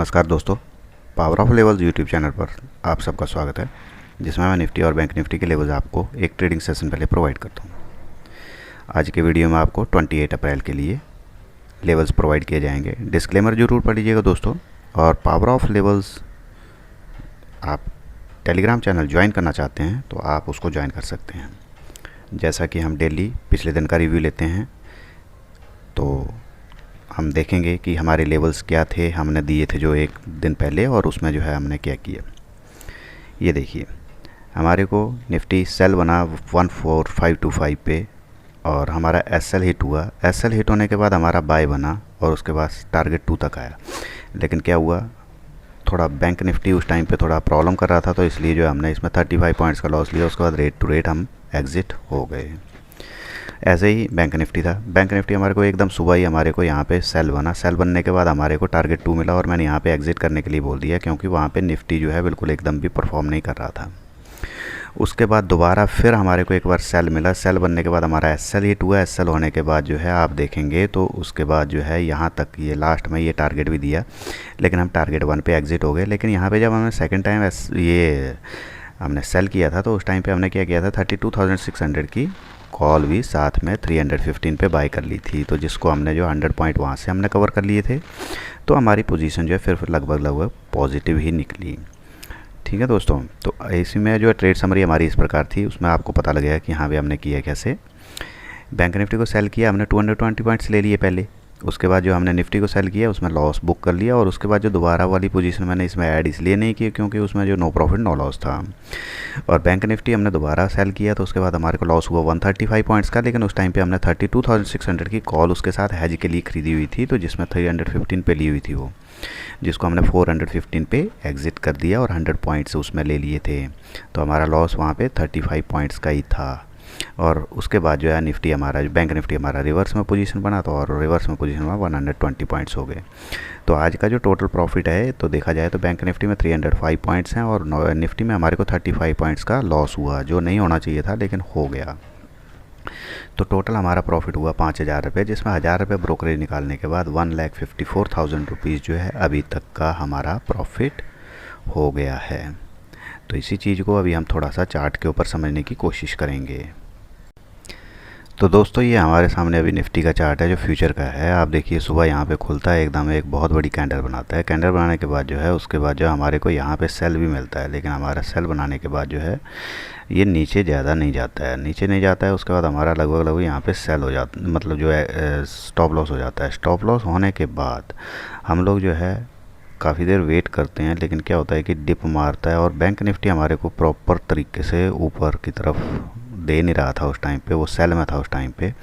नमस्कार दोस्तों, power of levels YouTube channel पर आप सबका स्वागत है, जिसमें मैं निफ्टी और बैंक निफ्टी के लेवल्स आपको एक ट्रेडिंग सेशन पहले प्रोवाइड करता हूं। आज के वीडियो में आपको 28 अप्रैल के लिए लेवल्स प्रोवाइड किए जाएंगे। डिस्क्लेमर जरूर पढ़ लीजिएगा दोस्तों। और पावर ऑफ लेवल्स आप टेलीग्राम चैनल ज्वाइन करना चाहते हैं तो आप उसको ज्वाइन कर सकते हैं। जैसा कि हम डेली पिछले दिन का रिव्यू लेते हैं, तो हम देखेंगे कि हमारे लेवल्स क्या थे, हमने दिए थे जो एक दिन पहले, और उसमें जो है हमने क्या किया। ये देखिए, हमारे को निफ्टी सेल बना 14525 पे और हमारा एसएल हिट हुआ। एसएल हिट होने के बाद हमारा बाय बना और उसके बाद टारगेट 2 तक आया। लेकिन क्या हुआ, थोड़ा बैंक निफ्टी उस टाइम पे थोड़ा प्रॉब्लम कर रहा था, तो इसलिए जो हमने इसमें 35 पॉइंट्स का लॉस लिया। उसके बाद रेट टू रेट हम एग्ज़िट हो गए। ऐसे ही बैंक निफ्टी था। बैंक निफ्टी हमारे को एकदम सुबह ही हमारे को यहाँ पे सेल बना। सेल बनने के बाद हमारे को टारगेट 2 मिला और मैंने यहाँ पे एग्ज़िट करने के लिए बोल दिया, क्योंकि वहाँ पे निफ्टी जो है बिल्कुल एकदम भी परफॉर्म नहीं कर रहा था। उसके बाद दोबारा फिर हमारे को एक बार सेल मिला। सेल बनने के बाद हमारा एसएल हिट हुआ। एसएल होने के बाद जो है आप देखेंगे तो उसके बाद जो है यहाँ तक ये लास्ट में ये टारगेट भी दिया, लेकिन हम टारगेट 1 पे एग्ज़िट हो गए। लेकिन यहाँ पे जब हमने सेकंड टाइम ये हमने सेल किया था, तो उस टाइम पे हमने क्या किया था, 32,600 की कॉल भी साथ में 315 पे बाय कर ली थी। तो जिसको हमने जो 100 पॉइंट वहाँ से हमने कवर कर लिए थे, तो हमारी पोजीशन जो है फिर लगभग पॉजिटिव ही निकली। ठीक है दोस्तों, तो इसी में जो ट्रेड समरी हमारी इस प्रकार थी। उसमें आपको पता लगेगा कि हाँ भी हमने किया कैसे। बैंक निफ्टी को सेल किया हमने, 220 पॉइंट्स ले लिए पहले। उसके बाद जो हमने निफ्टी को सेल किया उसमें लॉस बुक कर लिया। और उसके बाद जो दोबारा वाली पोजीशन मैंने इसमें ऐड इसलिए नहीं की क्योंकि उसमें जो नो प्रॉफिट नो लॉस था। और बैंक निफ्टी हमने दोबारा सेल किया, तो उसके बाद हमारे को लॉस हुआ 135 पॉइंट्स का। लेकिन उस टाइम पे हमने 32,600 की कॉल उसके साथ हैज के लिए खरीदी हुई थी, तो जिसमें 315 पे ली हुई थी वो, जिसको हमने 415 पे एग्ज़िट कर दिया और 100 पॉइंट्स उसमें ले लिए थे। तो हमारा लॉस वहाँ पे 35 पॉइंट्स का ही था। और उसके बाद जो है निफ्टी हमारा बैंक निफ्टी हमारा रिवर्स में पोजीशन बना, तो और रिवर्स में पोजीशन में 120 पॉइंट्स हो गए। तो आज का जो टोटल प्रॉफिट है तो देखा जाए तो बैंक निफ्टी में 305 पॉइंट्स हैं और निफ्टी में हमारे को 35 पॉइंट्स का लॉस हुआ, जो नहीं होना चाहिए था लेकिन हो गया। तो टोटल हमारा प्रॉफिट हुआ 5,000 रुपये, जिसमें 1,000 रुपये ब्रोकरेज निकालने के बाद 1,54,000 रुपीज़ जो है अभी तक का हमारा प्रॉफिट हो गया है। तो इसी चीज़ को अभी हम थोड़ा सा चार्ट के ऊपर समझने की कोशिश करेंगे। तो दोस्तों, ये हमारे सामने अभी निफ्टी का चार्ट है जो फ्यूचर का है। आप देखिए, सुबह यहाँ पे खुलता है, एकदम एक बहुत बड़ी कैंडल बनाता है। कैंडल बनाने के बाद जो है उसके बाद जो हमारे को यहाँ पे सेल भी मिलता है, लेकिन हमारा सेल बनाने के बाद जो है ये नीचे ज़्यादा नहीं जाता है, नीचे नहीं जाता है। उसके बाद हमारा लगभग यहाँ पे सेल हो जाता, मतलब जो है स्टॉप लॉस हो जाता है। स्टॉप लॉस होने के बाद हम लोग जो है काफ़ी देर वेट करते हैं, लेकिन क्या होता है कि डिप मारता है और बैंक निफ्टी हमारे को प्रॉपर तरीके से ऊपर की तरफ दे नहीं रहा था उस टाइम पे, वो सेल में था उस टाइम पे।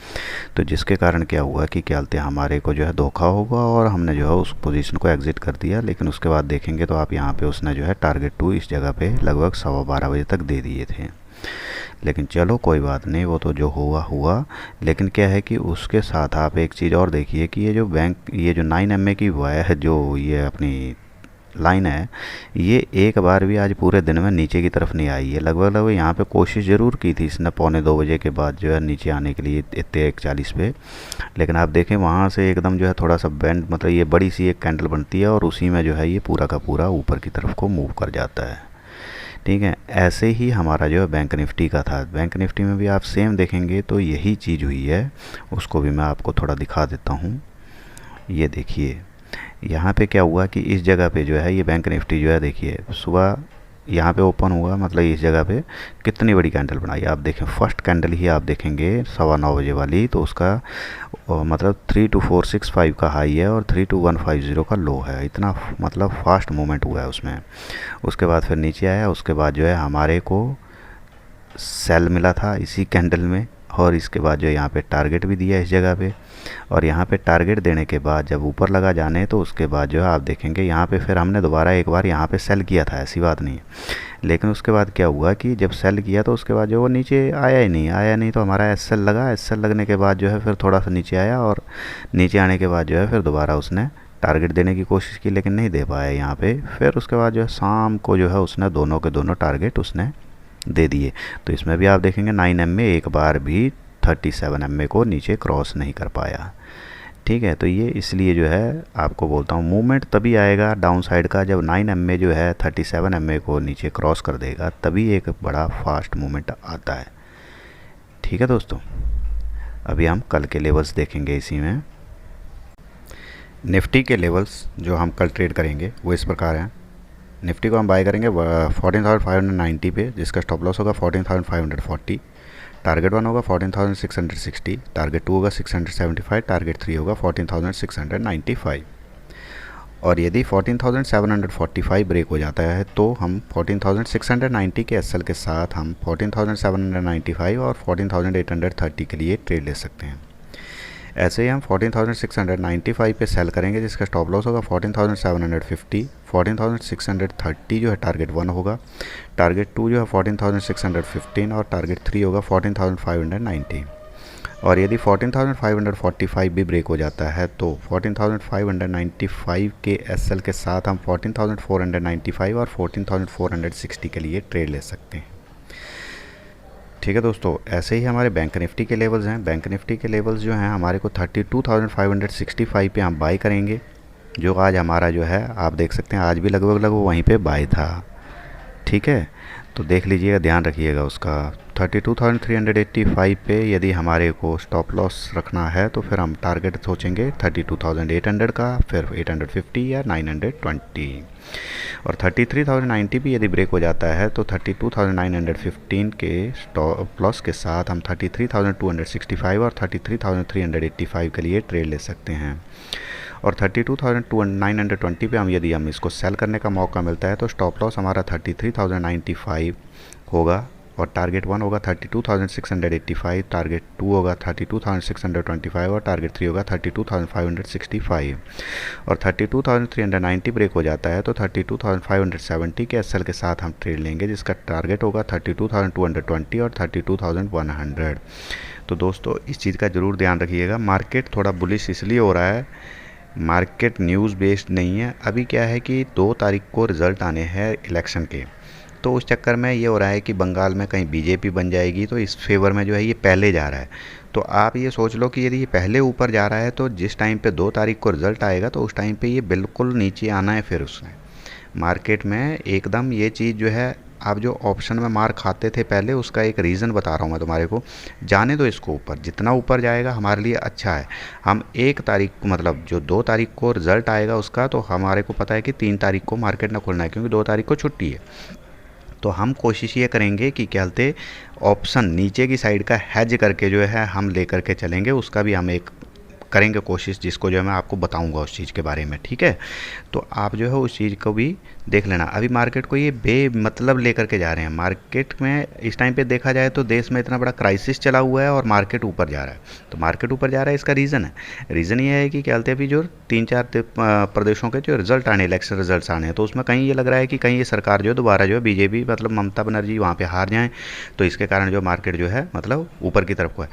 तो जिसके कारण क्या हुआ कि क्या बोलते हैं, हमारे को जो है धोखा होगा और हमने जो है उस पोजीशन को एग्ज़िट कर दिया। लेकिन उसके बाद देखेंगे तो आप यहाँ पे उसने जो है टारगेट 2 इस जगह पे लगभग 12:15 बजे तक दे दिए थे। लेकिन चलो कोई बात नहीं, वो तो जो हुआ हुआ। लेकिन क्या है कि उसके साथ आप एक चीज़ और देखिए कि ये जो 9 MA की वायर है, जो ये अपनी लाइन है, ये एक बार भी आज पूरे दिन में नीचे की तरफ नहीं आई है। लगभग यहाँ पे कोशिश ज़रूर की थी इसने 1:45 बजे के बाद जो है नीचे आने के लिए 1:40 पे। लेकिन आप देखें वहाँ से एकदम जो है थोड़ा सा बेंड, मतलब ये बड़ी सी एक कैंडल बनती है और उसी में जो है ये पूरा का पूरा ऊपर की तरफ को मूव कर जाता है। ठीक है, ऐसे ही हमारा जो है बैंक निफ्टी का था। बैंक निफ्टी में भी आप सेम देखेंगे तो यही चीज़ हुई है। उसको भी मैं आपको थोड़ा दिखा देता हूँ। ये देखिए, यहाँ पे क्या हुआ कि इस जगह पे जो है ये बैंक निफ्टी जो है, देखिए सुबह यहाँ पे ओपन हुआ, मतलब इस जगह पे कितनी बड़ी कैंडल बनाई। आप देखें, फर्स्ट कैंडल ही आप देखेंगे 9:15 बजे वाली, तो उसका मतलब 32,465 का हाई है और 32,150 का लो है। इतना मतलब फास्ट मूवमेंट हुआ है उसमें। उसके बाद फिर नीचे आया। उसके बाद जो है हमारे को सेल मिला था इसी कैंडल में, और इसके बाद जो यहाँ पे टारगेट भी दिया इस जगह पे। और यहाँ पे टारगेट देने के बाद जब ऊपर लगा जाने, तो उसके बाद जो है आप देखेंगे यहाँ पे फिर हमने दोबारा एक बार यहाँ पे सेल किया था, ऐसी बात नहीं है। लेकिन उसके बाद क्या हुआ कि जब सेल किया तो उसके बाद जो वो नीचे आया नहीं, तो हमारा एसएल लगा। एसएल लगने के बाद जो है फिर थोड़ा सा नीचे आया, और नीचे आने के बाद जो है फिर दोबारा उसने टारगेट देने की कोशिश की, लेकिन नहीं दे पाया यहाँ पे। फिर उसके बाद जो है शाम को जो है उसने दोनों के दोनों टारगेट उसने दे दिए। तो इसमें भी आप देखेंगे 9 MA एक बार भी 37 MA को नीचे क्रॉस नहीं कर पाया। ठीक है। तो ये इसलिए जो है आपको बोलता हूँ मूवमेंट तभी आएगा डाउन साइड का जब 9 MA जो है 37 MA को नीचे क्रॉस कर देगा, तभी एक बड़ा फास्ट मूवमेंट आता है। ठीक है दोस्तों, अभी हम कल के लेवल्स देखेंगे इसी में। निफ्टी के लेवल्स जो हम कल ट्रेड करेंगे वो इस प्रकार हैं। निफ्टी को हम बाय करेंगे 14,590 पे, जिसका स्टॉप लॉस होगा 14,540। टारगेट 1 होगा 14,660, टारगेट 2 होगा 675, टारगेट 3 होगा 14,695। और यदि 14,745 ब्रेक हो जाता है तो हम 14,690 के एसएल के साथ हम 14,795 और 14,830 के लिए ट्रेड ले सकते हैं। ऐसे ही हम 14,695 पे सेल करेंगे, जिसका स्टॉप लॉस होगा 14,750। 14,630 जो है टारगेट 1 होगा, टारगेट 2 जो है 14,615 और टारगेट 3 होगा 14,590। और यदि 14,545 भी ब्रेक हो जाता है तो 14,595 के एसएल के साथ हम 14,495 और 14,460 के लिए ट्रेड ले सकते हैं। ठीक है दोस्तों, ऐसे ही हमारे बैंक निफ्टी के लेवल्स हैं। बैंक निफ्टी के लेवल्स जो हैं हमारे को 32,565 पे हम बाई करेंगे, जो आज हमारा जो है आप देख सकते हैं आज भी लगभग वहीं पे बाई था। ठीक है, तो देख लीजिएगा, ध्यान रखिएगा उसका। 32,385 पे यदि हमारे को स्टॉप लॉस रखना है तो फिर हम टारगेट सोचेंगे 32,800 का, फिर 850 या 920। और 33,090 भी यदि ब्रेक हो जाता है तो 32,915 के स्टॉप लॉस के साथ हम 33,265 और 33,385 के लिए ट्रेड ले सकते हैं। और 32,920 पे यदि हम इसको सेल करने का मौका मिलता है तो स्टॉप लॉस हमारा 33,095 होगा और टारगेट 1 होगा 32,685, टारगेट 2 होगा 32,625 और टारगेट 3 होगा 32,565। और 32,390 ब्रेक हो जाता है तो 32,570 के एसएल के साथ हम ट्रेड लेंगे, जिसका टारगेट होगा 32,220 और 32,100। तो दोस्तों इस चीज़ का ज़रूर ध्यान रखिएगा। मार्केट थोड़ा बुलिश इसलिए हो रहा है, मार्केट न्यूज़ बेस्ड नहीं है। अभी क्या है कि 2 तारीख को रिज़ल्ट आने हैं इलेक्शन के, तो उस चक्कर में ये हो रहा है कि बंगाल में कहीं बीजेपी बन जाएगी, तो इस फेवर में जो है ये पहले जा रहा है। तो आप ये सोच लो कि यदि ये पहले ऊपर जा रहा है तो जिस टाइम पे 2 तारीख को रिज़ल्ट आएगा तो उस टाइम पे ये बिल्कुल नीचे आना है। फिर उसमें मार्केट में एकदम ये चीज़ जो है, आप जो ऑप्शन में मार खाते थे पहले, उसका एक रीज़न बता रहा हूँ मैं तुम्हारे को। जाने दो इसको ऊपर, जितना ऊपर जाएगा हमारे लिए अच्छा है। हम 1 तारीख को मतलब जो 2 तारीख को रिज़ल्ट आएगा उसका, तो हमारे को पता है कि 3 तारीख को मार्केट ना खुलना है, क्योंकि 2 तारीख को छुट्टी है। तो हम कोशिश ये करेंगे कि क्या कहते ऑप्शन नीचे की साइड का हैज करके जो है हम ले करके चलेंगे, उसका भी हम एक करेंगे कोशिश, जिसको जो है मैं आपको बताऊंगा उस चीज़ के बारे में। ठीक है, तो आप जो है उस चीज़ को भी देख लेना। अभी मार्केट को ये बेमतलब लेकर के जा रहे हैं। मार्केट में इस टाइम पे देखा जाए तो देश में इतना बड़ा क्राइसिस चला हुआ है और मार्केट ऊपर जा रहा है। तो मार्केट ऊपर जा रहा है, इसका रीज़न ये है कि क्या कहते हैं अभी जो 3-4 प्रदेशों के जो रिजल्ट आने, इलेक्शन रिजल्ट आने हैं, तो उसमें कहीं ये लग रहा है कि कहीं ये सरकार जो दोबारा जो है बीजेपी मतलब ममता बनर्जी वहाँ पर हार जाएँ, तो इसके कारण जो मार्केट जो है मतलब ऊपर की तरफ को है।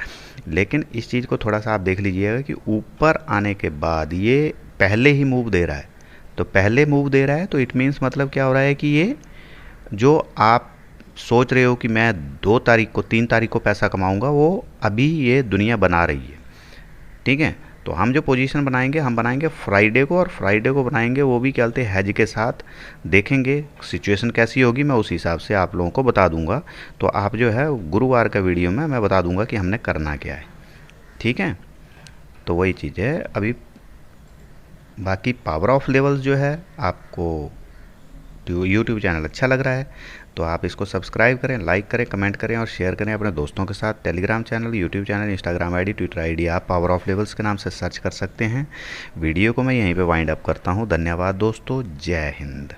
लेकिन इस चीज़ को थोड़ा सा आप देख लीजिएगा कि ऊपर आने के बाद ये पहले ही मूव दे रहा है। तो पहले मूव दे रहा है तो इट मीन्स मतलब क्या हो रहा है कि ये जो आप सोच रहे हो कि मैं 2 तारीख को 3 तारीख को पैसा कमाऊंगा, वो अभी ये दुनिया बना रही है। ठीक है, तो हम जो पोजीशन बनाएंगे हम बनाएंगे फ्राइडे को, और फ्राइडे को बनाएंगे वो भी क्या कहते हैं हैज के साथ। देखेंगे सिचुएशन कैसी होगी, मैं उस हिसाब से आप लोगों को बता दूंगा। तो आप जो है गुरुवार का वीडियो में मैं बता दूंगा कि हमने करना क्या है। ठीक है, तो वही चीज़ है। अभी बाकी पावर ऑफ लेवल्स जो है आपको यूट्यूब चैनल अच्छा लग रहा है तो आप इसको सब्सक्राइब करें, लाइक करें, कमेंट करें और शेयर करें अपने दोस्तों के साथ। Telegram channel, YouTube channel, Instagram ID, Twitter ID आप पावर ऑफ लेवल्स के नाम से सर्च कर सकते हैं। वीडियो को मैं यहीं पे वाइंड अप करता हूँ। धन्यवाद दोस्तों, जय हिंद।